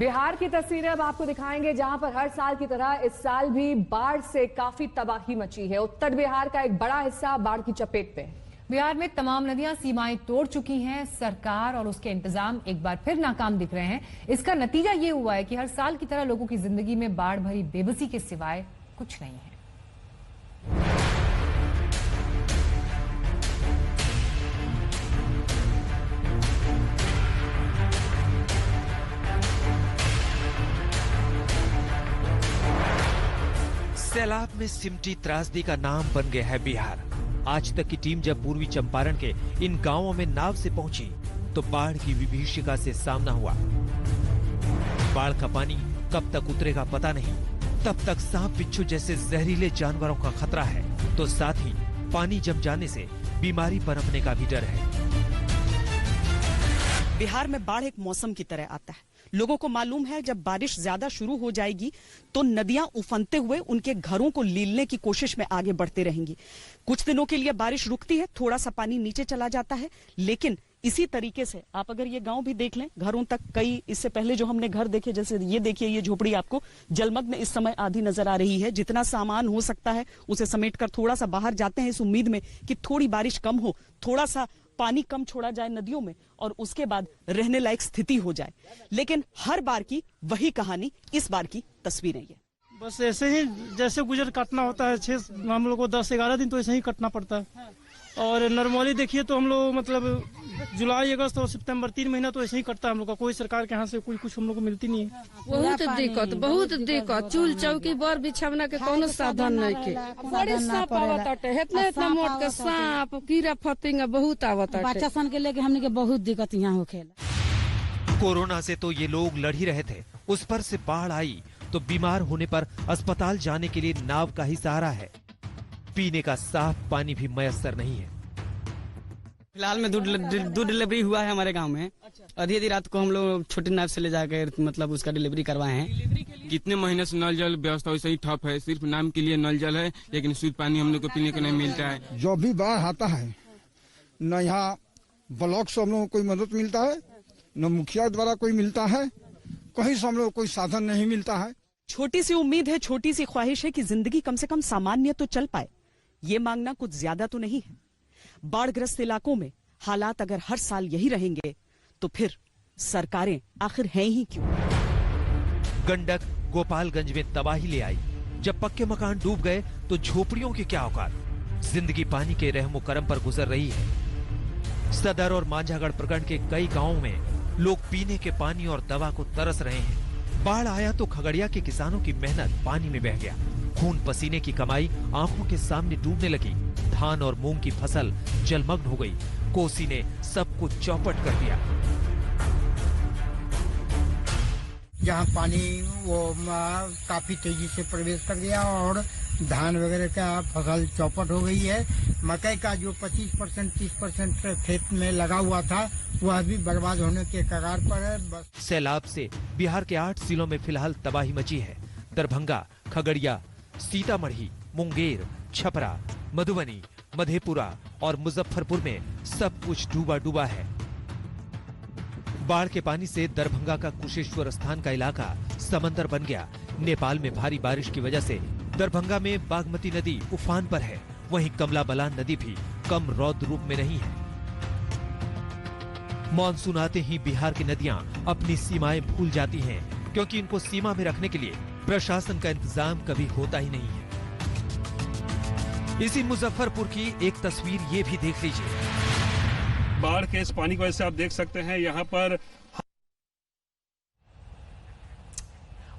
बिहार की तस्वीरें अब आपको दिखाएंगे, जहां पर हर साल की तरह इस साल भी बाढ़ से काफी तबाही मची है। उत्तर बिहार का एक बड़ा हिस्सा बाढ़ की चपेट में। बिहार में तमाम नदियां सीमाएं तोड़ चुकी हैं। सरकार और उसके इंतजाम एक बार फिर नाकाम दिख रहे हैं। इसका नतीजा ये हुआ है कि हर साल की तरह लोगों की जिंदगी में बाढ़ भरी बेबसी के सिवाय कुछ नहीं है। सैलाब में सिमटी त्रासदी का नाम बन गया है बिहार। आज तक की टीम जब पूर्वी चंपारण के इन गांवों में नाव से पहुंची तो बाढ़ की विभीषिका से सामना हुआ। बाढ़ का पानी कब तक उतरेगा पता नहीं, तब तक सांप बिच्छू जैसे जहरीले जानवरों का खतरा है, तो साथ ही पानी जम जाने से बीमारी पनपने का भी डर है। बिहार में बाढ़ एक मौसम की तरह आता है। लोगों को मालूम है जब बारिश ज्यादा शुरू हो जाएगी तो नदियां उफनते हुए उनके घरों को लीलने की कोशिश में आगे बढ़ते रहेंगी। कुछ दिनों के लिए बारिश रुकती है, थोड़ा सा पानी नीचे चला जाता है, लेकिन इसी तरीके से आप अगर ये गांव भी देख लें, घरों तक कई इससे पहले जो हमने घर देखे, जैसे ये देखिए, ये झोपड़ी आपको जलमग्न इस समय आधी नजर आ रही है। जितना सामान हो सकता है उसे समेटकर थोड़ा सा बाहर जाते हैं इस उम्मीद में कि थोड़ी बारिश कम हो, थोड़ा सा पानी कम छोड़ा जाए नदियों में और उसके बाद रहने लायक स्थिति हो जाए। लेकिन हर बार की वही कहानी, इस बार की तस्वीरें ये। बस ऐसे ही जैसे गुजर काटना होता है, 6 हम लोग को 10-11 दिन तो ऐसे ही कटना पड़ता है। और नॉर्मली देखिए तो हम लोग मतलब जुलाई, अगस्त और सितंबर 3 महीना तो ऐसे ही कटता है हम लोग का। कोई सरकार के यहाँ से कोई कुछ हम लोग को मिलती नहीं है। बहुत दिक्कत चूल चौकी बर बिछवना के कोनो साधन नहीं के। बड़ी सांप आवत है, इतना मोट के सांप कीड़ा फतिंगा बहुत आवत है। बच्चा सन के लेके हमने के बहुत दिक्कत यहाँ होखेला। कोरोना से तो ये लोग लड़ ही रहे थे, उस पर से बाढ़ आई तो बीमार होने पर अस्पताल जाने के लिए नाव का ही सहारा है। पीने का साफ पानी भी मयस्सर नहीं है। फिलहाल में दूध डिलीवरी हुआ है हमारे गांव में। आधी रात को हम लोग छोटे नाव से ले जाकर मतलब उसका डिलीवरी करवाए हैं। कितने महीने से नल जल व्यवस्था वैसे ही ठप है, सिर्फ नाम के लिए नल जल है, लेकिन शुद्ध पानी हम लोग को पीने को नहीं मिलता है। जो भी बाढ़ आता है न यहाँ ब्लॉक से हम लोग को कोई मदद मिलता है, न मुखिया द्वारा कोई मिलता है, कहीं से हम लोग कोई साधन नहीं मिलता है। छोटी सी उम्मीद है, छोटी सी ख्वाहिश है कि जिंदगी कम से कम सामान्य तो चल पाए। ये मांगना कुछ ज्यादा तो नहीं है। बाढ़ग्रस्त इलाकों में हालात अगर हर साल यही रहेंगे तो फिर सरकारें आखिर हैं ही क्यों? गंडक गोपालगंज में तबाही ले आई। जब पक्के मकान डूब गए तो झोपड़ियों की क्या औकात। जिंदगी पानी के रहमो करम पर गुजर रही है। सदर और मांझागढ़ प्रखंड के कई गांवों में लोग पीने के पानी और दवा को तरस रहे हैं। बाढ़ आया तो खगड़िया के किसानों की मेहनत पानी में बह गया। खून पसीने की कमाई आंखों के सामने डूबने लगी। धान और मूंग की फसल जलमग्न हो गई। कोसी ने सब कुछ चौपट कर दिया। जहाँ पानी वो काफी तेजी से प्रवेश कर गया और धान वगैरह का फसल चौपट हो गई है। मकई का जो 25% 30% खेत में लगा हुआ था वह भी बर्बाद होने के कगार पर है। बस सैलाब से बिहार के 8 जिलों में फिलहाल तबाही मची है। दरभंगा, खगड़िया, सीतामढ़ी, मुंगेर, छपरा, मधुबनी, मधेपुरा और मुजफ्फरपुर में सब कुछ डूबा डूबा है। बाढ़ के पानी से दरभंगा का कुशेश्वर स्थान का इलाका समंदर बन गया। नेपाल में भारी बारिश की वजह से दरभंगा में बागमती नदी उफान पर है। वहीं कमला बलान नदी भी कम रौद्र रूप में नहीं है। मानसून आते ही बिहार की नदियां अपनी सीमाएं भूल जाती हैं, क्योंकि इनको सीमा में रखने के लिए प्रशासन का इंतजाम कभी होता ही नहीं है। इसी मुजफ्फरपुर की एक तस्वीर ये भी देख लीजिए। बाढ़ के इस पानी की वजह से आप देख सकते हैं यहाँ पर।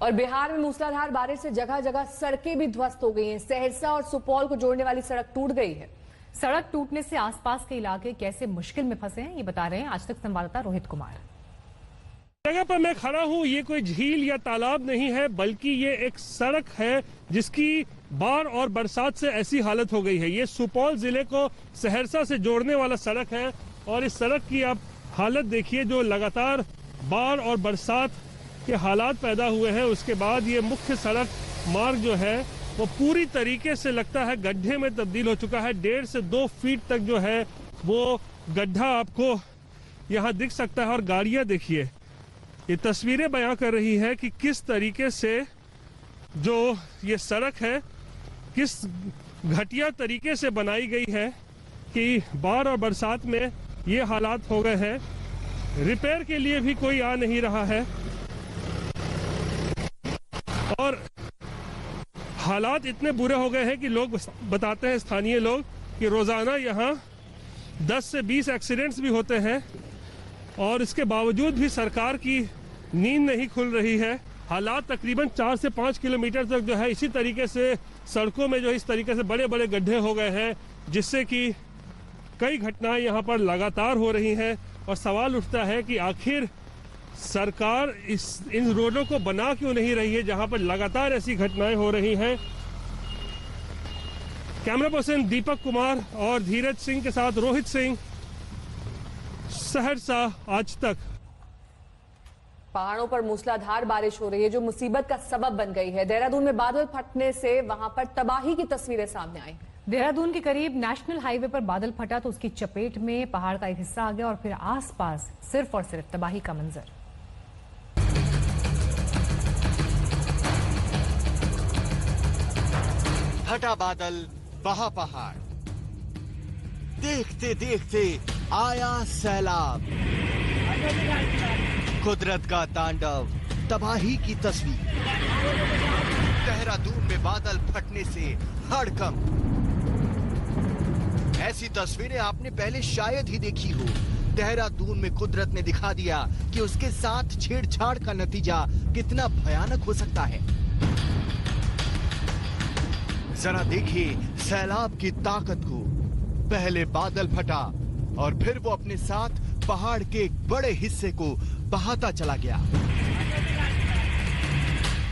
और बिहार में मूसलाधार बारिश से जगह जगह सड़कें भी ध्वस्त हो गई हैं। सहरसा और सुपौल को जोड़ने वाली सड़क टूट गई है। सड़क टूटने से आसपास के इलाके कैसे मुश्किल में फंसे हैं, ये बता रहे हैं आज तक संवाददाता रोहित कुमार। जगह पर मैं खड़ा हूँ, ये कोई झील या तालाब नहीं है, बल्कि ये एक सड़क है जिसकी बाढ़ और बरसात से ऐसी हालत हो गई है। ये सुपौल जिले को सहरसा से जोड़ने वाला सड़क है और इस सड़क की आप हालत देखिए, जो लगातार बाढ़ और बरसात के हालात पैदा हुए हैं उसके बाद ये मुख्य सड़क मार्ग जो है वो पूरी तरीके से लगता है गड्ढे में तब्दील हो चुका है। 1.5 से 2 फीट तक जो है वो गड्ढा आपको यहाँ दिख सकता है। और गाड़ियाँ देखिए, ये तस्वीरें बयां कर रही है कि किस तरीके से जो ये सड़क है किस घटिया तरीके से बनाई गई है कि बाढ़ और बरसात में ये हालात हो गए हैं। रिपेयर के लिए भी कोई आ नहीं रहा है और हालात इतने बुरे हो गए हैं कि लोग बताते हैं, स्थानीय लोग, कि रोजाना यहाँ 10 से 20 एक्सीडेंट्स भी होते हैं और इसके बावजूद भी सरकार की नींद नहीं खुल रही है। हालात तकरीबन 4 से 5 किलोमीटर तक जो है इसी तरीके से सड़कों में जो इस तरीके से बड़े बड़े गड्ढे हो गए हैं, जिससे कि कई घटनाएं यहाँ पर लगातार हो रही हैं और सवाल उठता है कि आखिर सरकार इन रोडों को बना क्यों नहीं रही है जहां पर लगातार ऐसी घटनाएं हो रही हैं। कैमरा पर्सन दीपक कुमार और धीरज सिंह के साथ रोहित सिंह, सहरसा आज तक। पहाड़ों पर मूसलाधार बारिश हो रही है जो मुसीबत का सबब बन गई है। देहरादून में बादल फटने से वहां पर तबाही की तस्वीरें सामने आई। देहरादून के करीब नेशनल हाईवे पर बादल फटा तो उसकी चपेट में पहाड़ का एक हिस्सा आ गया और फिर आसपास सिर्फ और सिर्फ तबाही का मंजर। फटा बादल, बहा पहाड़, देखते देखते आया सैलाब। कुदरत का तांडव, तबाही की तस्वीर। देहरादून में बादल फटने से हड़कंप। ऐसी तस्वीरें आपने पहले शायद ही देखी हो। देहरादून में कुदरत ने दिखा दिया कि उसके साथ छेड़छाड़ का नतीजा कितना भयानक हो सकता है। जरा देखिए सैलाब की ताकत को। पहले बादल फटा और फिर वो अपने साथ पहाड़ के एक बड़े हिस्से को बहाता चला गया।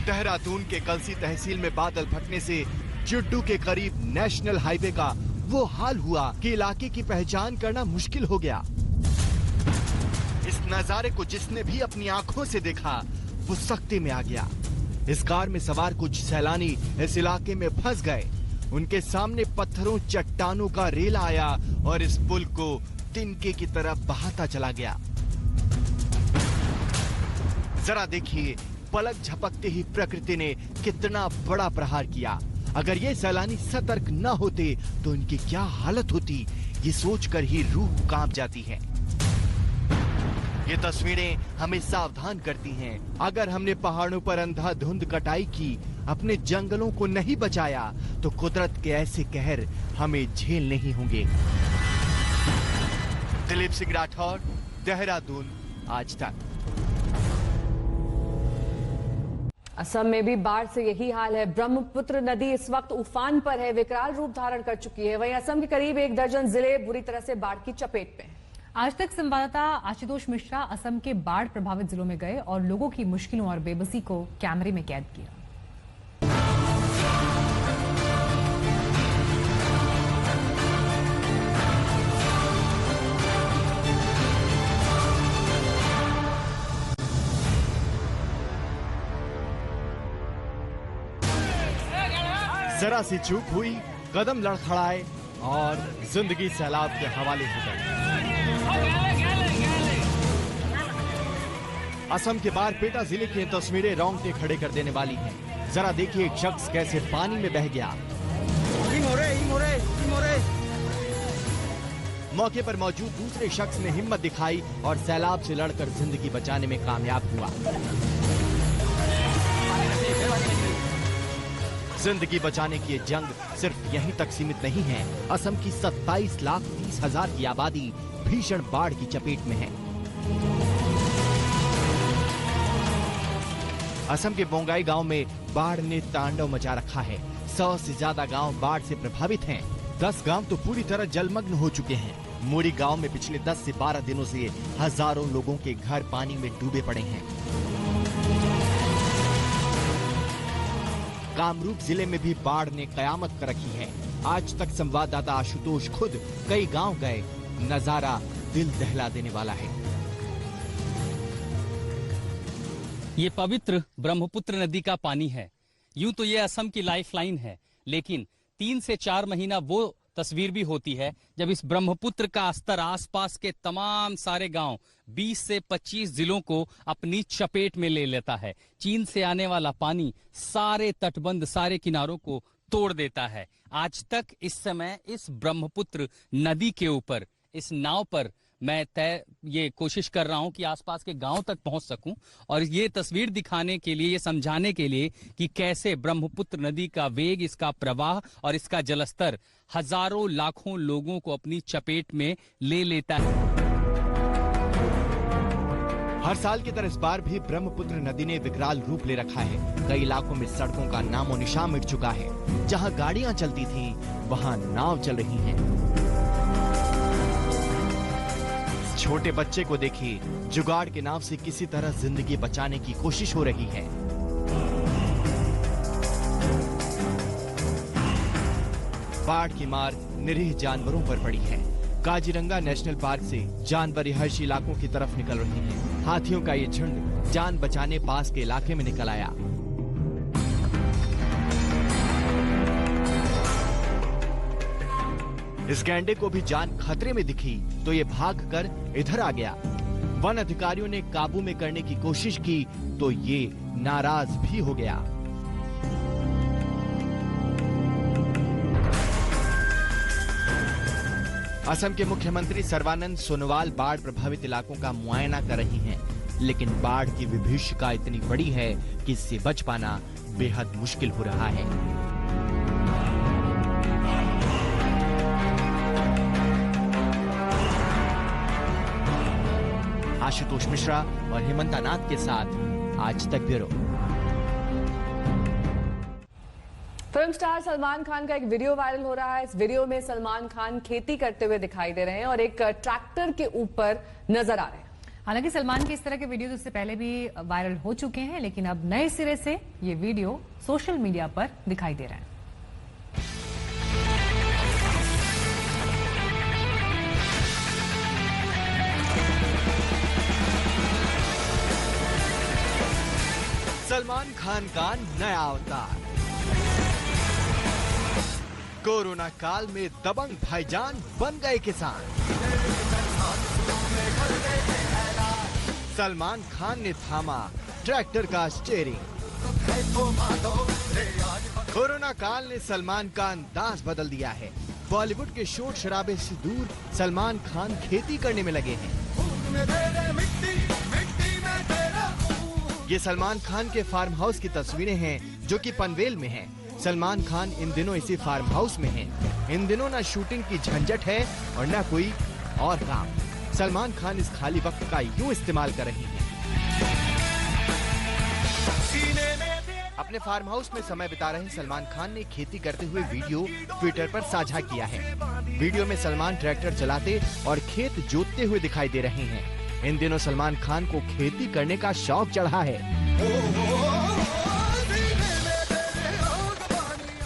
देहरादून के कलसी तहसील में बादल फटने से जुड्डू के करीब नेशनल हाईवे का वो हाल हुआ कि इलाके की पहचान करना मुश्किल हो गया। इस नजारे को जिसने भी अपनी आंखों से देखा वो सख्ते में आ गया। इस कार में सवार कुछ सैलानी इस इलाके में फंस गए। उनके सामने पत्थरों चट्टानों का रेला आया और इस पुल को तिनके की तरफ बहाता चला गया। जरा देखिए, पलक झपकते ही प्रकृति ने कितना बड़ा प्रहार किया। अगर ये सैलानी सतर्क न होते तो इनकी क्या हालत होती, ये सोचकर ही रूह कांप जाती है। ये तस्वीरें हमें सावधान करती हैं। अगर हमने पहाड़ों पर अंधाधुंध कटाई की, अपने जंगलों को नहीं बचाया, तो कुदरत के ऐसे कहर हमें झेलने ही होंगे। दिलीप सिंह राठौर, देहरादून, आज तक। असम में भी बाढ़ से यही हाल है। ब्रह्मपुत्र नदी इस वक्त उफान पर है, विकराल रूप धारण कर चुकी है। वहीं असम के करीब 1 दर्जन जिले बुरी तरह से बाढ़ की चपेट में हैं। आज तक संवाददाता आशुतोष मिश्रा असम के बाढ़ प्रभावित जिलों में गए और लोगों की मुश्किलों और बेबसी को कैमरे में कैद किया। जरा सी चूक हुई, कदम लड़खड़ाए और जिंदगी सैलाब के हवाले हो गई। असम के बारपेटा जिले की तस्वीरें रोंगटे खड़े कर देने वाली हैं। जरा देखिए एक शख्स कैसे पानी में बह गया। मौके पर मौजूद दूसरे शख्स ने हिम्मत दिखाई और सैलाब से लड़कर जिंदगी बचाने में कामयाब हुआ। जिंदगी बचाने की ये जंग सिर्फ यहीं तक सीमित नहीं है। असम की 27,30,000 की आबादी भीषण बाढ़ की चपेट में है। असम के बोंगाई गांव में बाढ़ ने तांडव मचा रखा है। 100 से ज्यादा गांव बाढ़ से प्रभावित हैं। 10 गांव तो पूरी तरह जलमग्न हो चुके हैं। मोरी गांव में पिछले 10 से 12 दिनों से हजारों लोगों के घर पानी में डूबे पड़े हैं। कामरूप जिले में भी बाढ़ ने कयामत कर रखी है। आज तक संवाददाता आशुतोष खुद कई गांव गए। नजारा दिल दहला देने वाला है। ये पवित्र ब्रह्मपुत्र नदी का पानी है। यूं तो ये असम की लाइफलाइन है, लेकिन 3 से 4 महीना वो तस्वीर भी होती है जब इस ब्रह्मपुत्र का स्तर आसपास के तमाम सारे गांव 20 से 25 जिलों को अपनी चपेट में ले लेता है। चीन से आने वाला पानी सारे तटबंध, सारे किनारों को तोड़ देता है। आज तक इस समय इस ब्रह्मपुत्र नदी के ऊपर इस नाव पर मैं ये कोशिश कर रहा हूं कि आसपास के गांव तक पहुंच सकूं और ये तस्वीर दिखाने के लिए, ये समझाने के लिए कि कैसे ब्रह्मपुत्र नदी का वेग, इसका प्रवाह और इसका जलस्तर हजारों लाखों लोगों को अपनी चपेट में ले लेता है। हर साल की तरह इस बार भी ब्रह्मपुत्र नदी ने विकराल रूप ले रखा है। कई इलाकों में सड़कों का नामो निशान मिट चुका है। जहां गाड़ियां चलती थीं, वहां नाव चल रही हैं। छोटे बच्चे को देखिए, जुगाड़ के नाव से किसी तरह जिंदगी बचाने की कोशिश हो रही है। बाढ़ की मार निरीह जानवरों पर पड़ी है। काजीरंगा नेशनल पार्क से जानवर रिहायशी इलाकों की तरफ निकल रहे हैं। हाथियों का ये झुंड जान बचाने पास के इलाके में निकल आया। इस गैंडे को भी जान खतरे में दिखी तो ये भागकर इधर आ गया। वन अधिकारियों ने काबू में करने की कोशिश की तो ये नाराज भी हो गया। असम के मुख्यमंत्री सर्बानंद सोनोवाल बाढ़ प्रभावित इलाकों का मुआयना कर रही हैं, लेकिन बाढ़ की विभीषिका इतनी बड़ी है कि इससे बच पाना बेहद मुश्किल हो रहा है। आशुतोष मिश्रा और हेमंता नाथ के साथ आज तक bureau. Film star Salman Khan का एक वीडियो वायरल हो रहा है। इस वीडियो में सलमान खान खेती करते हुए दिखाई दे रहे हैं और एक ट्रैक्टर के ऊपर नजर आ रहे हैं। हालांकि सलमान के इस तरह के वीडियो इससे पहले भी वायरल हो चुके हैं, लेकिन अब नए सिरे से ये वीडियो सोशल मीडिया पर दिखाई दे रहे हैं। सलमान खान का नया अवतार। कोरोना काल में दबंग भाईजान बन गए किसान। सलमान खान ने थामा ट्रैक्टर का स्टीयरिंग। कोरोना काल ने सलमान का अंदाज बदल दिया है। बॉलीवुड के शोर शराबे से दूर सलमान खान खेती करने में लगे हैं। ये सलमान खान के फार्म हाउस की तस्वीरें हैं जो कि पनवेल में हैं। सलमान खान इन दिनों इसी फार्म हाउस में हैं। इन दिनों न शूटिंग की झंझट है और न कोई और काम। सलमान खान इस खाली वक्त का यूं इस्तेमाल कर रहे हैं। अपने फार्म हाउस में समय बिता रहे सलमान खान ने खेती करते हुए वीडियो ट्विटर पर साझा किया है। वीडियो में सलमान ट्रैक्टर चलाते और खेत जोतते हुए दिखाई दे रहे हैं। इन दिनों सलमान खान को खेती करने का शौक चढ़ा है।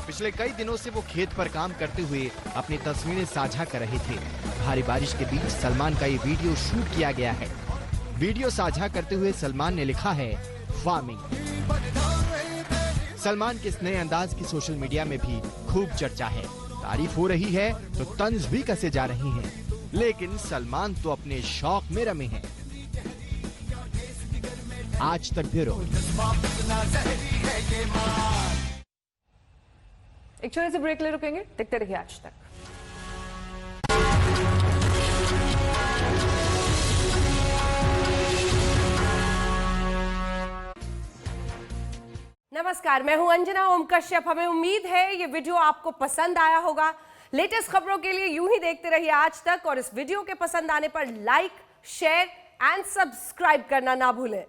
पिछले कई दिनों से वो खेत पर काम करते हुए अपनी तस्वीरें साझा कर रहे थे। भारी बारिश के बीच सलमान का ये वीडियो शूट किया गया है। वीडियो साझा करते हुए सलमान ने लिखा है फार्मिंग। सलमान के इस नए अंदाज की सोशल मीडिया में भी खूब चर्चा है। तारीफ हो रही है तो तंज भी कसे जा रही हैं। लेकिन सलमान तो अपने शौक में रमे हैं। आज तक ब्यूरो। एक छोटे से ब्रेक ले रुकेंगे, देखते रहिए आज तक। नमस्कार, मैं हूं अंजना ओम कश्यप। हमें उम्मीद है ये वीडियो आपको पसंद आया होगा। लेटेस्ट खबरों के लिए यूं ही देखते रहिए आज तक और इस वीडियो के पसंद आने पर लाइक, शेयर एंड सब्सक्राइब करना ना भूलें।